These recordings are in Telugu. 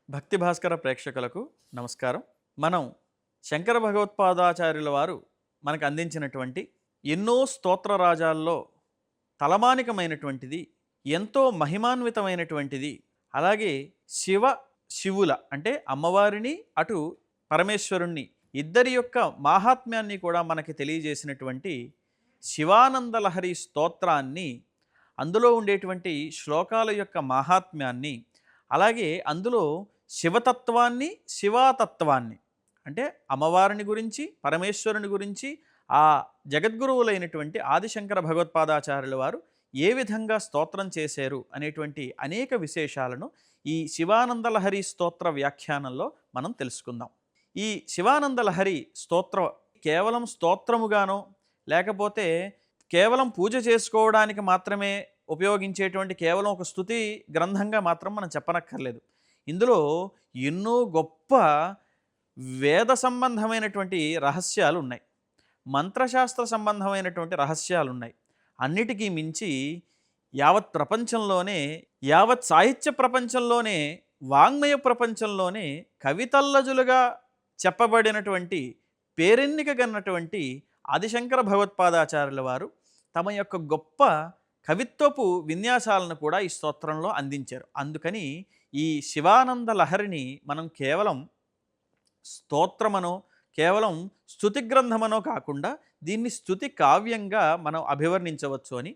భక్తి భాస్కర ప్రేక్షకులకు నమస్కారం. మనం శంకర భగవత్పాదాచార్యుల వారు మనకు అందించినటువంటి ఎన్నో స్తోత్ర రాజాల్లో తలమానికమైనటువంటిది, ఎంతో మహిమాన్వితమైనటువంటిది, అలాగే శివుల అంటే అమ్మవారిని, అటు పరమేశ్వరుణ్ణి ఇద్దరి యొక్క మాహాత్మ్యాన్ని కూడా మనకి తెలియజేసినటువంటి శివానందలహరి స్తోత్రాన్ని, అందులో ఉండేటువంటి శ్లోకాల యొక్క మాహాత్మ్యాన్ని, అలాగే అందులో శివతత్వాన్ని, శివాతత్వాన్ని అంటే అమ్మవారిని గురించి, పరమేశ్వరుని గురించి, ఆ జగద్గురువులైనటువంటి ఆదిశంకర భగవత్పాదాచార్యుల వారు ఏ విధంగా స్తోత్రం చేశారు అనేటువంటి అనేక విశేషాలను ఈ శివానందలహరి స్తోత్ర వ్యాఖ్యానంలో మనం తెలుసుకుందాం. ఈ శివానందలహరి స్తోత్ర కేవలం స్తోత్రముగానో, లేకపోతే కేవలం పూజ చేసుకోవడానికి మాత్రమే ఉపయోగించేటువంటి కేవలం ఒక స్తుతి గ్రంథంగా మాత్రం మనం చెప్పనక్కర్లేదు. ఇందులో ఎన్నో గొప్ప వేద సంబంధమైనటువంటి రహస్యాలు ఉన్నాయి, మంత్రశాస్త్ర సంబంధమైనటువంటి రహస్యాలు ఉన్నాయి. అన్నిటికీ మించి యావత్ ప్రపంచంలోనే, యావత్ సాహిత్య ప్రపంచంలోనే, వాంగ్మయ ప్రపంచంలోనే కవితల్లజులుగా చెప్పబడినటువంటి, పేరెన్నికగన్నటువంటి ఆదిశంకర భగవత్పాదాచార్యుల వారు తమ యొక్క గొప్ప కవిత్వపు విన్యాసాలను కూడా ఈ స్తోత్రంలో అందించారు. అందుకని ఈ శివానంద లహరిని మనం కేవలం స్తోత్రమనో, కేవలం స్తుతి గ్రంథమనో కాకుండా దీన్ని స్తుతి కావ్యంగా మనం అభివర్ణించవచ్చు అని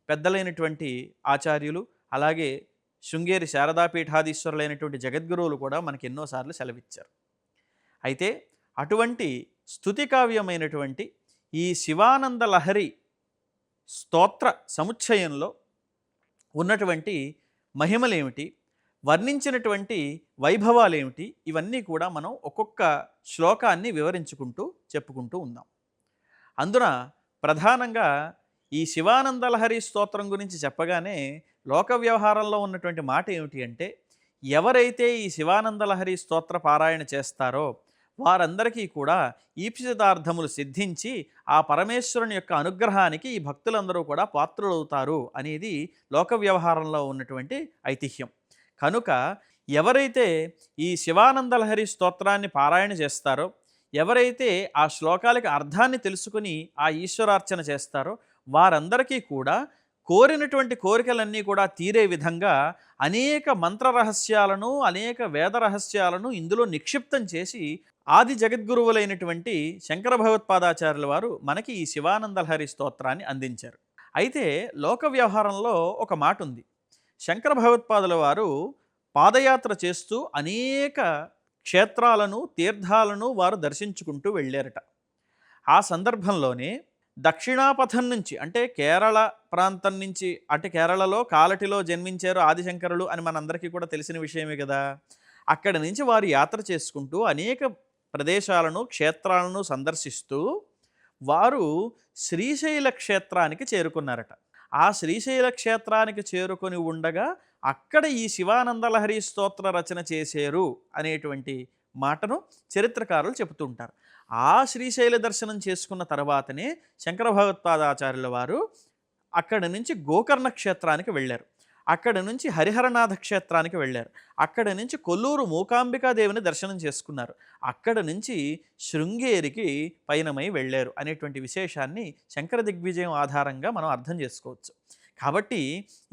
పెద్దలైనటువంటి ఆచార్యులు, అలాగే శృంగేరి శారదాపీఠాధీశ్వరులైనటువంటి జగద్గురువులు కూడా మనకి ఎన్నోసార్లు సెలవిచ్చారు. అయితే అటువంటి స్తుతి కావ్యమైనటువంటి ఈ శివానంద లహరి స్తోత్ర సముచ్చయంలో ఉన్నటువంటి మహిమలేమిటి, వర్ణించినటువంటి వైభవాలేమిటి, ఇవన్నీ కూడా మనం ఒక్కొక్క శ్లోకాన్ని వివరించుకుంటూ చెప్పుకుంటూ ఉందాం. అందున ప్రధానంగా ఈ శివానందలహరి స్తోత్రం గురించి చెప్పగానే లోక వ్యవహారంలో ఉన్నటువంటి మాట ఏమిటి అంటే, ఎవరైతే ఈ శివానందలహరి స్తోత్ర పారాయణ చేస్తారో వారందరికీ కూడా ఈప్సితార్థములు సిద్ధించి ఆ పరమేశ్వరుని యొక్క అనుగ్రహానికి ఈ భక్తులందరూ కూడా పాత్రులవుతారు అనేది లోక వ్యవహారంలో ఉన్నటువంటి ఐతిహ్యం. కనుక ఎవరైతే ఈ శివానందలహరి స్తోత్రాన్ని పారాయణ చేస్తారో, ఎవరైతే ఆ శ్లోకాలకి అర్థాన్ని తెలుసుకుని ఆ ఈశ్వరార్చన చేస్తారో వారందరికీ కూడా కోరినటువంటి కోరికలన్నీ కూడా తీరే విధంగా అనేక మంత్ర రహస్యాలను, అనేక వేద రహస్యాలను ఇందులో నిక్షిప్తం చేసి ఆది జగద్గురువులైనటువంటి శంకర భగవత్పాదాచార్యుల వారు మనకి ఈ శివానందలహరి స్తోత్రాన్ని అందించారు. అయితే లోక వ్యవహారంలో ఒక మాట ఉంది. శంకర భగవత్పాదుల వారు పాదయాత్ర చేస్తూ అనేక క్షేత్రాలను, తీర్థాలను వారు దర్శించుకుంటూ వెళ్ళారట. ఆ సందర్భంలోనే దక్షిణాపథం నుంచి, అంటే కేరళ ప్రాంతం నుంచి, అంటే కేరళలో కాలటిలో జన్మించారు ఆదిశంకరులు అని మనందరికీ కూడా తెలిసిన విషయమే కదా. అక్కడి నుంచి వారు యాత్ర చేసుకుంటూ అనేక ప్రదేశాలను, క్షేత్రాలను సందర్శిస్తూ వారు శ్రీశైల క్షేత్రానికి చేరుకున్నారట. ఆ శ్రీశైల క్షేత్రానికి చేరుకొని ఉండగా అక్కడ ఈ శివానందలహరి స్తోత్ర రచన చేశారు అనేటువంటి మాటను చరిత్రకారులు చెబుతుంటారు. ఆ శ్రీశైల దర్శనం చేసుకున్న తర్వాతనే శంకర భగవత్పాదాచార్యుల వారు అక్కడి నుంచి గోకర్ణ క్షేత్రానికి వెళ్ళారు. అక్కడి నుంచి హరిహరనాథ క్షేత్రానికి వెళ్ళారు. అక్కడి నుంచి కొల్లూరు మూకాంబికాదేవిని దర్శనం చేసుకున్నారు. అక్కడి నుంచి శృంగేరికి పయనమై వెళ్ళారు అనేటువంటి విశేషాన్ని శంకర దిగ్విజయం ఆధారంగా మనం అర్థం చేసుకోవచ్చు. కాబట్టి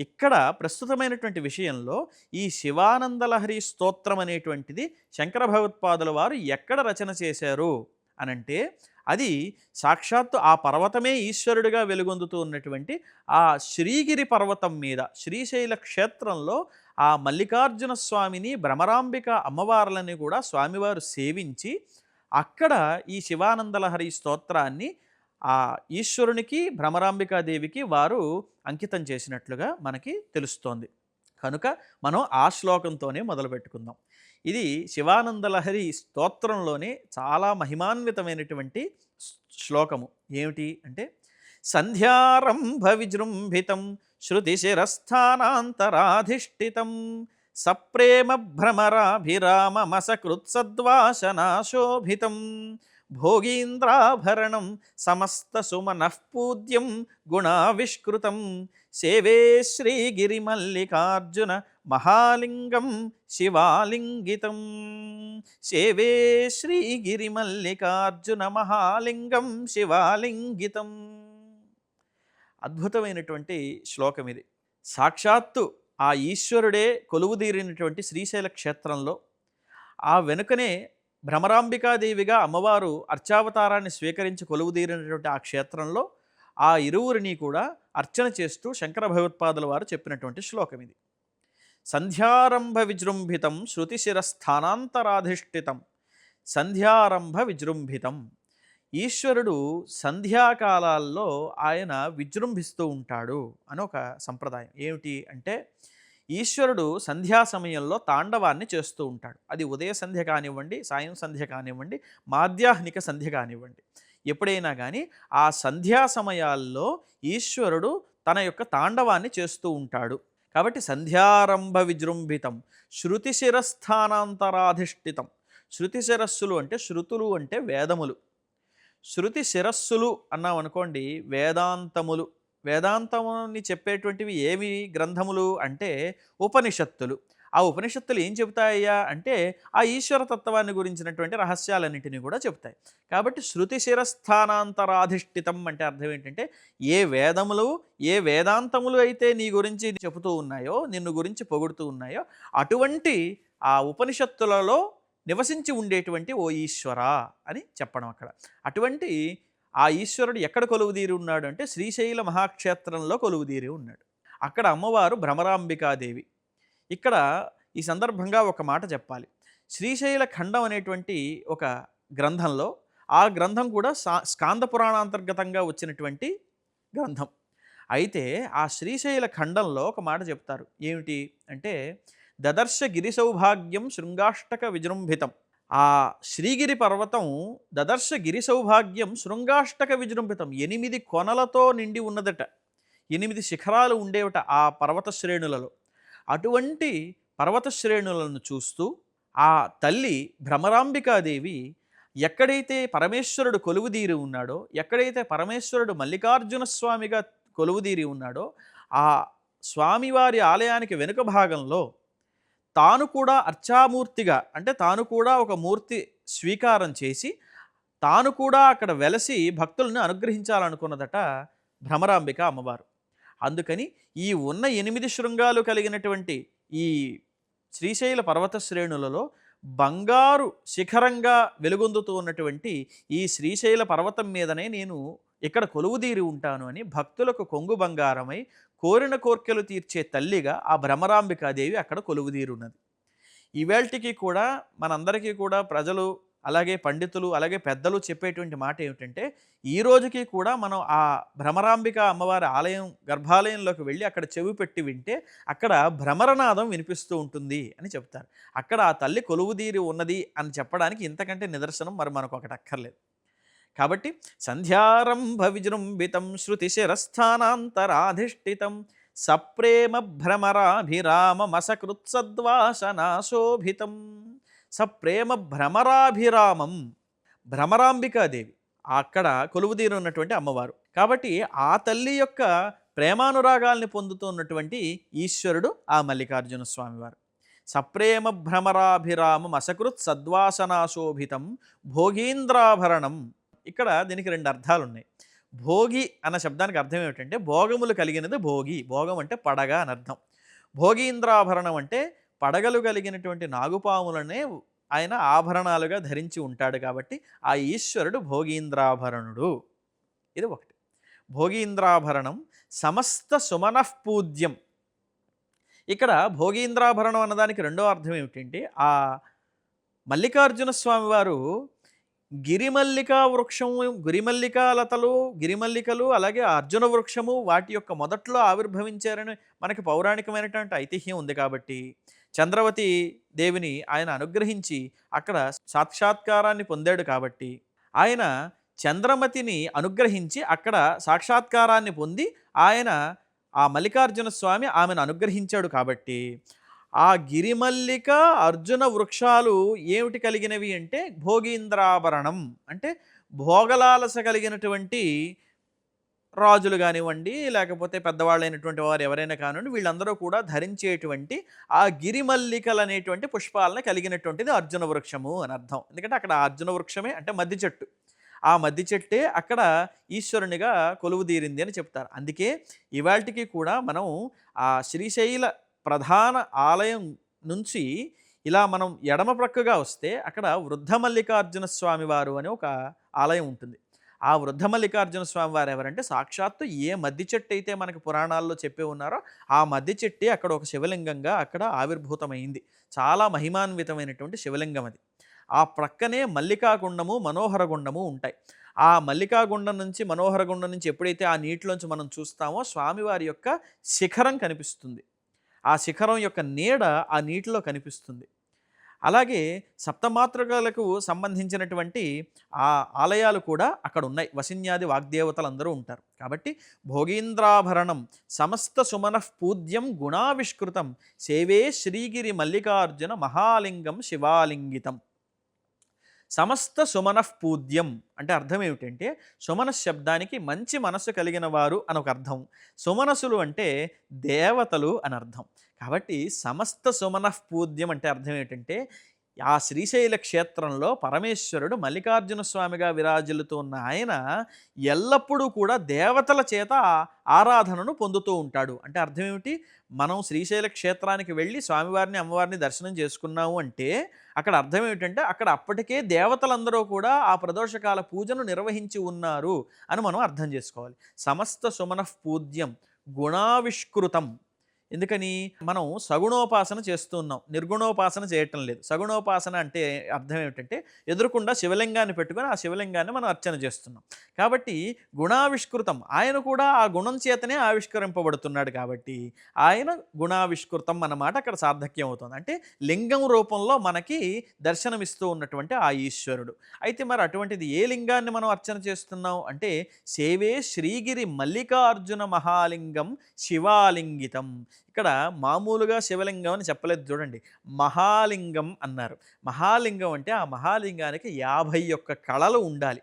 ఇక్కడ ప్రస్తుతమైనటువంటి విషయంలో ఈ శివానందలహరి స్తోత్రం అనేటువంటిది శంకర భగవత్పాదుల వారు ఎక్కడ రచన చేశారు అనంటే, అది సాక్షాత్తు ఆ పర్వతమే ఈశ్వరుడిగా వెలుగొందుతూ ఉన్నటువంటి ఆ శ్రీగిరి పర్వతం మీద, శ్రీశైల క్షేత్రంలో ఆ మల్లికార్జున స్వామిని, భ్రమరాంబిక అమ్మవార్లని కూడా స్వామివారు సేవించి అక్కడ ఈ శివానందలహరి స్తోత్రాన్ని ఆ ఈశ్వరునికి, భ్రమరాంబికాదేవికి వారు అంకితం చేసినట్లుగా మనకి తెలుస్తోంది. కనుక మనం ఆ శ్లోకంతోనే మొదలు పెట్టుకుందాం. ఇది శివానందలహరి స్తోత్రంలోనే చాలా మహిమాన్వితమైనటువంటి శ్లోకము. ఏమిటి అంటే, సంధ్యారంభ విజృంభితం శృతిశిరస్థానాంతరాధిష్ఠితం సప్రేమ భ్రమరాభిరామమసకృత్సద్వాసనాశోభితం భోగీంద్రాభరణం సమస్త సుమనఃపూజ్యం గుణావిష్కృతం సేవే శ్రీగిరిమల్లికార్జున మహాలింగం శివాలింగితం. సేవే శ్రీగిరిమల్లికార్జున మహాలింగం శివాలింగితం. అద్భుతమైనటువంటి శ్లోకం ఇది. సాక్షాత్తు ఆ ఈశ్వరుడే కొలువుదీరినటువంటి శ్రీశైల క్షేత్రంలో ఆ వెనుకనే భ్రమరాంబికాదేవిగా అమ్మవారు అర్చావతారాన్ని స్వీకరించి కొలువుదీరినటువంటి ఆ క్షేత్రంలో ఆ ఇరువురిని కూడా అర్చన చేస్తూ శంకర భగవత్పాదుల వారు చెప్పినటువంటి శ్లోకం ఇది. సంధ్యారంభ విజృంభితం శృతిశిరస్థానాంతరాధిష్ఠితం. సంధ్యారంభ విజృంభితం. ఈశ్వరుడు సంధ్యాకాలాల్లో ఆయన విజృంభిస్తూ ఉంటాడు అని ఒక సంప్రదాయం. ఏమిటి అంటే ఈశ్వరుడు సంధ్యా సమయంలో తాండవాన్ని చేస్తూ ఉంటాడు. అది ఉదయ సంధ్య కానివ్వండి, సాయం సంధ్య కానివ్వండి, మాధ్యాహ్నిక సంధ్య కానివ్వండి, ఎప్పుడైనా కానీ ఆ సంధ్యా సమయాల్లో ఈశ్వరుడు తన యొక్క తాండవాన్ని చేస్తూ ఉంటాడు. కాబట్టి సంధ్యారంభ విజృంభితం శృతిశిరస్థానాంతరాధిష్ఠితం. శృతిశిరస్సులు అంటే శృతులు అంటే వేదములు. శృతి శిరస్సులు అన్నాం అనుకోండి వేదాంతములు. వేదాంతముని చెప్పేటువంటివి ఏమి గ్రంథములు అంటే ఉపనిషత్తులు. ఆ ఉపనిషత్తులు ఏం చెబుతాయ్యా అంటే ఆ ఈశ్వర తత్వాన్ని గురించినటువంటి రహస్యాలన్నింటినీ కూడా చెబుతాయి. కాబట్టి శృతి శిరస్థానాంతరాధిష్ఠితం అంటే అర్థం ఏంటంటే ఏ వేదములు ఏ వేదాంతములు అయితే నీ గురించి చెబుతూ ఉన్నాయో, నిన్ను గురించి పొగుడుతూ ఉన్నాయో, అటువంటి ఆ ఉపనిషత్తులలో నివసించి ఉండేటువంటి ఓ ఈశ్వర అని చెప్పడం అక్కడ. అటువంటి ఆ ఈశ్వరుడు ఎక్కడ కొలువుదీరి ఉన్నాడు అంటే శ్రీశైల మహాక్షేత్రంలో కొలువుదీరి ఉన్నాడు. అక్కడ అమ్మవారు భ్రమరాంబికాదేవి. ఇక్కడ ఈ సందర్భంగా ఒక మాట చెప్పాలి. శ్రీశైల ఖండం అనేటువంటి ఒక గ్రంథంలో, ఆ గ్రంథం కూడా స్కాంద పురాణాంతర్గతంగా వచ్చినటువంటి గ్రంథం. అయితే ఆ శ్రీశైల ఖండంలో ఒక మాట చెప్తారు. ఏమిటి అంటే దదర్శ గిరి సౌభాగ్యం శృంగాష్టక విజృంభితం. ఆ శ్రీగిరి పర్వతం దదర్శ గిరి సౌభాగ్యం శృంగాష్టక విజృంభితం. 8 కొనలతో నిండి ఉన్నదట. 8 శిఖరాలు ఉండేవట ఆ పర్వత శ్రేణులలో. అటువంటి పర్వత శ్రేణులను చూస్తూ ఆ తల్లి భ్రమరాంబికాదేవి ఎక్కడైతే పరమేశ్వరుడు కొలువుదీరి ఉన్నాడో, ఎక్కడైతే పరమేశ్వరుడు మల్లికార్జున స్వామిగా కొలువుదీరి ఉన్నాడో, ఆ స్వామివారి ఆలయానికి వెనుక భాగంలో తాను కూడా అర్చామూర్తిగా, అంటే తాను కూడా ఒక మూర్తి స్వీకారం చేసి తాను కూడా అక్కడ వెలసి భక్తులను అనుగ్రహించాలనుకున్నదట భ్రమరాంబిక అమ్మవారు. అందుకని ఈ ఉన్న 8 శృంగాలు కలిగినటువంటి ఈ శ్రీశైల పర్వత శ్రేణులలో బంగారు శిఖరంగా వెలుగొందుతూ ఉన్నటువంటి ఈ శ్రీశైల పర్వతం మీదనే నేను ఇక్కడ కొలువుదీరి ఉంటాను అని భక్తులకు కొంగు బంగారమై కోరిన కోర్కెలు తీర్చే తల్లిగా ఆ భ్రమరాంబికాదేవి అక్కడ కొలువుదీరున్నది. ఈవేళటికి కూడా మనందరికీ కూడా ప్రజలు, అలాగే పండితులు, అలాగే పెద్దలు చెప్పేటువంటి మాట ఏమిటంటే ఈ రోజుకి కూడా మనం ఆ భ్రమరాంబిక అమ్మవారి ఆలయం గర్భాలయంలోకి వెళ్ళి అక్కడ చెవి పెట్టి వింటే అక్కడ భ్రమరనాదం వినిపిస్తూ ఉంటుంది అని చెప్తారు. అక్కడ ఆ తల్లి కొలువుదీరి ఉన్నది అని చెప్పడానికి ఇంతకంటే నిదర్శనం మరి మనకు ఒకటి అక్కర్లేదు. కాబట్టి సంధ్యారంభ విజృంభితం శృతిశిరస్థానాంతరాధిష్ఠితం సప్రేమ భ్రమరాభిరామమసకృత్సద్వాసనాశోభితం. సప్రేమ భ్రమరాభిరామం. భ్రమరాంబికాదేవి అక్కడ కొలువుదీరి ఉన్నటువంటి అమ్మవారు. కాబట్టి ఆ తల్లి యొక్క ప్రేమానురాగాల్ని పొందుతున్నటువంటి ఈశ్వరుడు ఆ మల్లికార్జున స్వామివారు. సప్రేమ భ్రమరాభిరామం అసకృత్ సద్వాసనాశోభితం భోగీంద్రాభరణం. ఇక్కడ దీనికి 2 అర్థాలు ఉన్నాయి. భోగి అన్న శబ్దానికి అర్థం ఏమిటంటే భోగములు కలిగినది భోగి. భోగం అంటే పడగ అని అర్థం. భోగీంద్రాభరణం అంటే పడగలు కలిగినటువంటి నాగుపాములనే ఆయన ఆభరణాలుగా ధరించి ఉంటాడు. కాబట్టి ఆ ఈశ్వరుడు భోగీంద్రాభరణుడు. ఇది ఒకటి. భోగీంద్రాభరణం సమస్త సుమనఃపూజ్యం. ఇక్కడ భోగీంద్రాభరణం అన్నదానికి రెండో అర్థం ఏమిటంటే ఆ మల్లికార్జున స్వామి వారు గిరిమల్లికా వృక్షము, గిరిమల్లికా లతలు, గిరిమల్లికలు, అలాగే అర్జున వృక్షము వాటి యొక్క మొదట్లో ఆవిర్భవించారని మనకి పౌరాణికమైనటువంటి ఐతిహ్యం ఉంది. కాబట్టి చంద్రవతి దేవిని ఆయన అనుగ్రహించి అక్కడ సాక్షాత్కారాన్ని పొందాడు. కాబట్టి ఆయన చంద్రమతిని అనుగ్రహించి అక్కడ సాక్షాత్కారాన్ని పొంది ఆయన ఆ మల్లికార్జున స్వామి ఆమెను అనుగ్రహించాడు. కాబట్టి ఆ గిరిమల్లిక అర్జున వృక్షాలు ఏమిటి కలిగినవి అంటే భోగీంద్రాభరణం, అంటే భోగలాలస కలిగినటువంటి రాజులు కానివ్వండి, లేకపోతే పెద్దవాళ్ళైనటువంటి వారు ఎవరైనా కానివ్వండి, వీళ్ళందరూ కూడా ధరించేటువంటి ఆ గిరిమల్లికలనేటువంటి పుష్పాలను కలిగినటువంటిది అర్జున వృక్షము అని అర్థం. ఎందుకంటే అక్కడ ఆ అర్జున వృక్షమే అంటే మద్ది చెట్టు. ఆ మద్ది చెట్టే అక్కడ ఈశ్వరునిగా కొలువుదీరింది అని చెప్తారు. అందుకే ఇవాల్టికి కూడా మనం ఆ శ్రీశైల ప్రధాన ఆలయం నుంచి ఇలా మనం ఎడమ ప్రక్కగా వస్తే అక్కడ వృద్ధ మల్లికార్జున స్వామి వారు అని ఒక ఆలయం ఉంటుంది. ఆ వృద్ధ మల్లికార్జున స్వామి వారు ఎవరంటే సాక్షాత్తు ఏ మద్ది చెట్టు అయితే మనకి పురాణాల్లో చెప్పి ఉన్నారో ఆ మద్ది చెట్టే అక్కడ ఒక శివలింగంగా అక్కడ ఆవిర్భూతమైంది. చాలా మహిమాన్వితమైనటువంటి శివలింగం అది. ఆ ప్రక్కనే మల్లికాగుండము, మనోహరగుండము ఉంటాయి. ఆ మల్లికాగుండం నుంచి, మనోహరగుండం నుంచి ఎప్పుడైతే ఆ నీటిలోంచి మనం చూస్తామో స్వామివారి యొక్క శిఖరం కనిపిస్తుంది. ఆ శిఖరం యొక్క నీడ ఆ నీటిలో కనిపిస్తుంది. అలాగే సప్తమాతృకలకు సంబంధించినటువంటి ఆ ఆలయాలు కూడా అక్కడ ఉన్నాయి. వసిన్యాది వాగ్దేవతలందరూ ఉంటారు. కాబట్టి భోగీంద్రాభరణం సమస్త సుమనః పూజ్యం గుణావిష్కృతం సేవే శ్రీగిరి మల్లికార్జున మహాలింగం శివాలింగితం. సమస్త సుమనః పూజ్యం అంటే అర్థం ఏమిటంటే, సుమన శబ్దానికి మంచి మనస్సు కలిగిన వారు అని ఒక అర్థం. సుమనసులు అంటే దేవతలు అని అర్థం. కాబట్టి సమస్త సుమనః పూజ్యం అంటే అర్థం ఏంటంటే, ఆ శ్రీశైల క్షేత్రంలో పరమేశ్వరుడు మల్లికార్జున స్వామిగా విరాజిల్లుతూ ఉన్న ఆయన ఎల్లప్పుడూ కూడా దేవతల చేత ఆరాధనను పొందుతూ ఉంటాడు. అంటే అర్థం ఏమిటి? మనం శ్రీశైల క్షేత్రానికి వెళ్ళి స్వామివారిని అమ్మవారిని దర్శనం చేసుకున్నాము అంటే అక్కడ అర్థం ఏమిటంటే అక్కడ అప్పటికే దేవతలందరూ కూడా ఆ ప్రదోషకాల పూజను నిర్వహించి ఉన్నారు అని మనం అర్థం చేసుకోవాలి. సమస్త సుమనః పూజ్యం గుణావిష్కృతం. ఎందుకని మనం సగుణోపాసన చేస్తూ ఉన్నాం, నిర్గుణోపాసన చేయటం లేదు. సగుణోపాసన అంటే అర్థం ఏమిటంటే ఎదురుకుండా శివలింగాన్ని పెట్టుకొని ఆ శివలింగాన్ని మనం అర్చన చేస్తున్నాం. కాబట్టి గుణావిష్కృతం, ఆయన కూడా ఆ గుణం చేతనే ఆవిష్కరింపబడుతున్నాడు. కాబట్టి ఆయన గుణావిష్కృతం అన్నమాట అక్కడ సార్థక్యం అవుతుంది. అంటే లింగం రూపంలో మనకి దర్శనమిస్తూ ఉన్నటువంటి ఆ ఈశ్వరుడు. అయితే మరి అటువంటిది ఏ లింగాన్ని మనం అర్చన చేస్తున్నాం అంటే సేవే శ్రీగిరి మల్లికార్జున మహాలింగం శివాలింగితం. ఇక్కడ మామూలుగా శివలింగం అని చెప్పలేదు చూడండి, మహాలింగం అన్నారు. మహాలింగం అంటే ఆ మహాలింగానికి 51 కళలు ఉండాలి.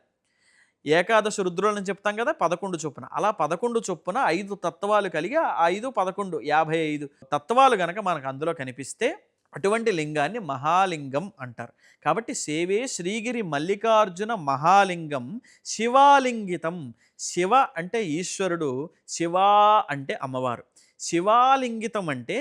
ఏకాదశి రుద్రులను చెప్తాం కదా 11 చొప్పున, అలా 11 చొప్పున 5 తత్వాలు కలిగి 5, 11, 55 తత్వాలు గనక మనకు అందులో కనిపిస్తే అటువంటి లింగాన్ని మహాలింగం అంటారు. కాబట్టి సేవే శ్రీగిరి మల్లికార్జున మహాలింగం శివాలింగితం. శివ అంటే ఈశ్వరుడు, శివా అంటే అమ్మవారు. శివాలింగితం అంటే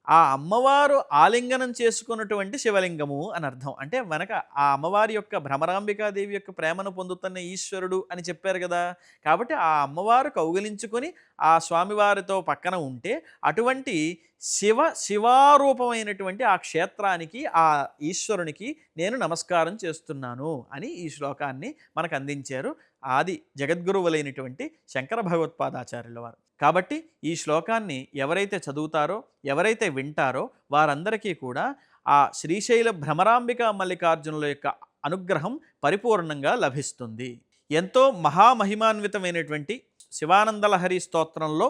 ఆ అమ్మవారు ఆలింగనం చేసుకున్నటువంటి శివలింగము అని అర్థం. అంటే మనకు ఆ అమ్మవారి యొక్క భ్రమరాంబికాదేవి యొక్క ప్రేమను పొందుతున్న ఈశ్వరుడు అని చెప్పారు కదా. కాబట్టి ఆ అమ్మవారు కౌగిలించుకొని ఆ స్వామివారితో పక్కన ఉంటే అటువంటి శివారూపమైనటువంటి ఆ క్షేత్రానికి ఆ ఈశ్వరునికి నేను నమస్కారం చేస్తున్నాను అని ఈ శ్లోకాన్ని మనకు అందించారు ఆది జగద్గురువులైనటువంటి శంకర భగవత్పాదాచార్యుల వారు. కాబట్టి ఈ శ్లోకాన్ని ఎవరైతే చదువుతారో, ఎవరైతే వింటారో వారందరికీ కూడా ఆ శ్రీశైల భ్రమరాంబిక మల్లికార్జునుల యొక్క అనుగ్రహం పరిపూర్ణంగా లభిస్తుంది. ఎంతో మహామహిమాన్వితమైనటువంటి శివానందలహరి స్తోత్రంలో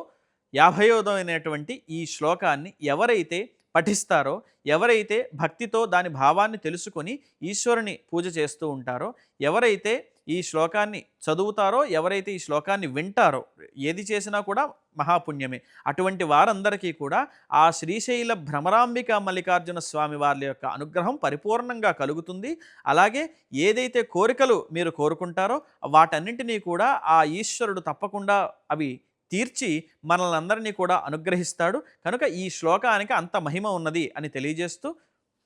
50వ ఈ శ్లోకాన్ని ఎవరైతే పఠిస్తారో, ఎవరైతే భక్తితో దాని భావాన్ని తెలుసుకొని ఈశ్వరుని పూజ చేస్తూ ఉంటారో, ఎవరైతే ఈ శ్లోకాన్ని చదువుతారో, ఎవరైతే ఈ శ్లోకాన్ని వింటారో, ఏది చేసినా కూడా మహాపుణ్యమే. అటువంటి వారందరికీ కూడా ఆ శ్రీశైల భ్రమరాంబిక మల్లికార్జున స్వామి వారి యొక్క అనుగ్రహం పరిపూర్ణంగా కలుగుతుంది. అలాగే ఏదైతే కోరికలు మీరు కోరుకుంటారో వాటన్నింటినీ కూడా ఆ ఈశ్వరుడు తప్పకుండా అవి తీర్చి మనల్ని అందరినీ కూడా అనుగ్రహిస్తాడు. కనుక ఈ శ్లోకానికి అంత మహిమ ఉన్నది అని తెలియజేస్తూ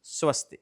స్వస్తి.